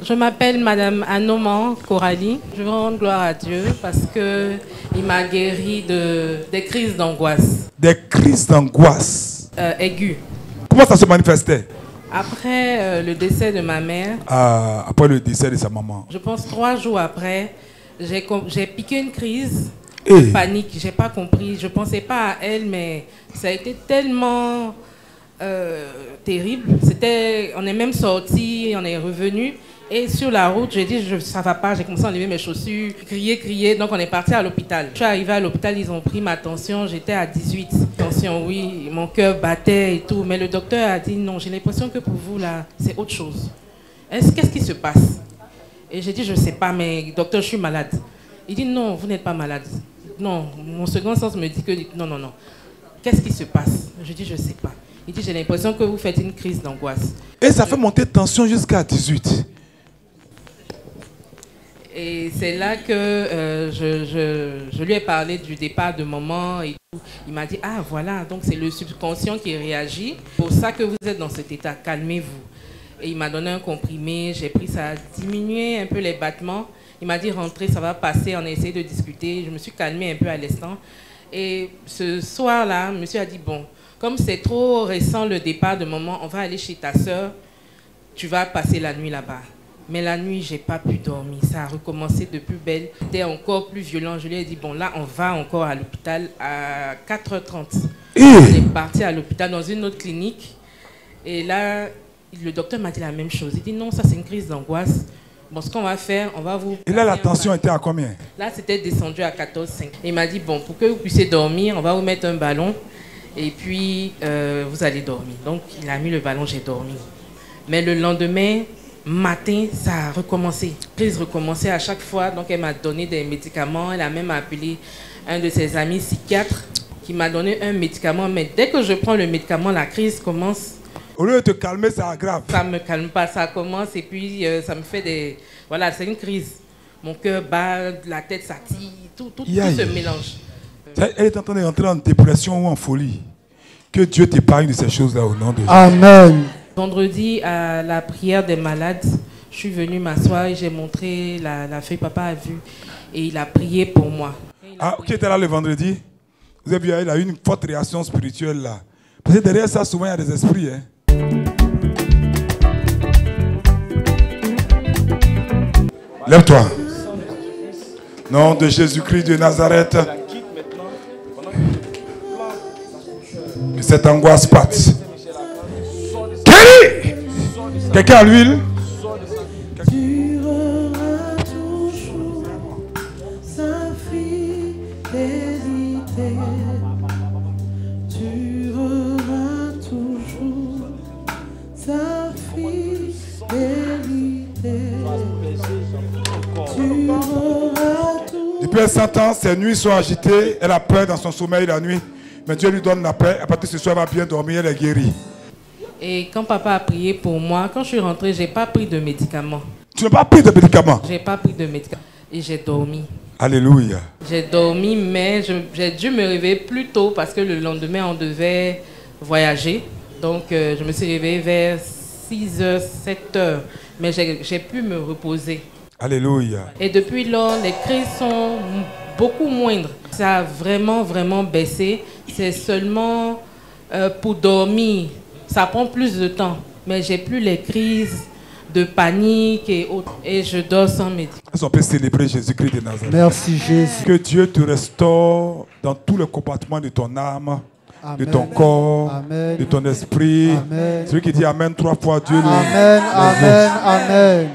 Je m'appelle Madame Anoman Coralie. Je veux rendre gloire à Dieu parce qu'il m'a guéri des crises d'angoisse. Des crises d'angoisse Aiguës. Comment ça se manifestait? Après le décès de ma mère. Après le décès de sa maman. Je pense 3 jours après, j'ai piqué une crise de panique. J'ai pas compris. Je pensais pas à elle, mais ça a été tellement terrible. On est même sortis, on est revenu. Et sur la route, j'ai dit, ça va pas, j'ai commencé à enlever mes chaussures, crier. Donc on est parti à l'hôpital. Je suis arrivée à l'hôpital, ils ont pris ma tension, j'étais à 18. Tension, oui, mon cœur battait et tout. Mais le docteur a dit, non, j'ai l'impression que pour vous, là, c'est autre chose. Qu'est-ce qui se passe? Et j'ai dit, je sais pas, mais docteur, je suis malade. Il dit, non, vous n'êtes pas malade. Non, mon second sens me dit que, non. Qu'est-ce qui se passe? Je dis, je sais pas. Il dit, j'ai l'impression que vous faites une crise d'angoisse. Et ça fait monter tension jusqu'à 18. Et c'est là que je lui ai parlé du départ de maman et tout. Il m'a dit, ah voilà, donc c'est le subconscient qui réagit. C'est pour ça que vous êtes dans cet état, calmez-vous. Et il m'a donné un comprimé, j'ai pris ça, diminué un peu les battements. Il m'a dit, rentrez, ça va passer, on a essayé de discuter. Je me suis calmée un peu à l'instant. Et ce soir-là, monsieur a dit, bon, comme c'est trop récent le départ de maman, on va aller chez ta sœur, tu vas passer la nuit là-bas. Mais la nuit, j'ai pas pu dormir. Ça a recommencé de plus belle. C'était encore plus violent. Je lui ai dit, bon, là, on va encore à l'hôpital à 4h30. On est parti à l'hôpital dans une autre clinique. Et là, le docteur m'a dit la même chose. Il dit, non, ça, c'est une crise d'angoisse. Bon, ce qu'on va faire, on va vous... Et là, la tension était à combien? Là, c'était descendu à 14,5. Il m'a dit, bon, pour que vous puissiez dormir, on va vous mettre un ballon. Et puis, vous allez dormir. Donc, il a mis le ballon, j'ai dormi. Mais le lendemain... matin, ça a recommencé. Crise recommençait à chaque fois. Donc, elle m'a donné des médicaments. Elle a même appelé un de ses amis psychiatres qui m'a donné un médicament. Mais dès que je prends le médicament, la crise commence. Au lieu de te calmer, ça aggrave. Ça ne me calme pas. Ça commence et puis ça me fait des... Voilà, c'est une crise. Mon cœur bat, la tête, ça tire. Tout se mélange. Elle est en train de rentrer en dépression ou en folie. Que Dieu t'épargne de ces choses-là au nom de Jésus. Amen. Vendredi, à la prière des malades, je suis venue m'asseoir et j'ai montré la feuille, papa a vu, et il a prié pour moi. Qui était là le vendredi? Vous avez vu, il a eu une forte réaction spirituelle là. Parce que derrière ça, souvent, il y a des esprits. Hein. Lève-toi. Nom de Jésus-Christ de Nazareth. Que cette angoisse parte. Quelqu'un à l'huile? Dureras toujours sa fidélité. Durera toujours sa fidélité. Depuis un certain temps, ses nuits sont agitées. Elle a peur dans son sommeil la nuit. Mais Dieu lui donne la paix. À partir de ce soir, elle va bien dormir. Elle est guérie. Et quand papa a prié pour moi, quand je suis rentrée, je n'ai pas pris de médicaments. Tu n'as pas pris de médicaments? Je n'ai pas pris de médicaments. Et j'ai dormi. Alléluia. J'ai dormi, mais j'ai dû me réveiller plus tôt parce que le lendemain, on devait voyager. Donc, je me suis réveillée vers 6h, 7h. Mais j'ai pu me reposer. Alléluia. Et depuis lors, les crises sont beaucoup moindres. Ça a vraiment, vraiment baissé. C'est seulement pour dormir. Ça prend plus de temps, mais j'ai plus les crises de panique et autres. Et je dors sans médicaments. On peut célébrer Jésus-Christ de Nazareth. Merci Jésus. Que Dieu te restaure dans tous les compartiments de ton âme, Amen. De ton corps, Amen. De ton esprit. Amen. Celui qui dit Amen 3 fois, Dieu le... Amen, Amen, Amen.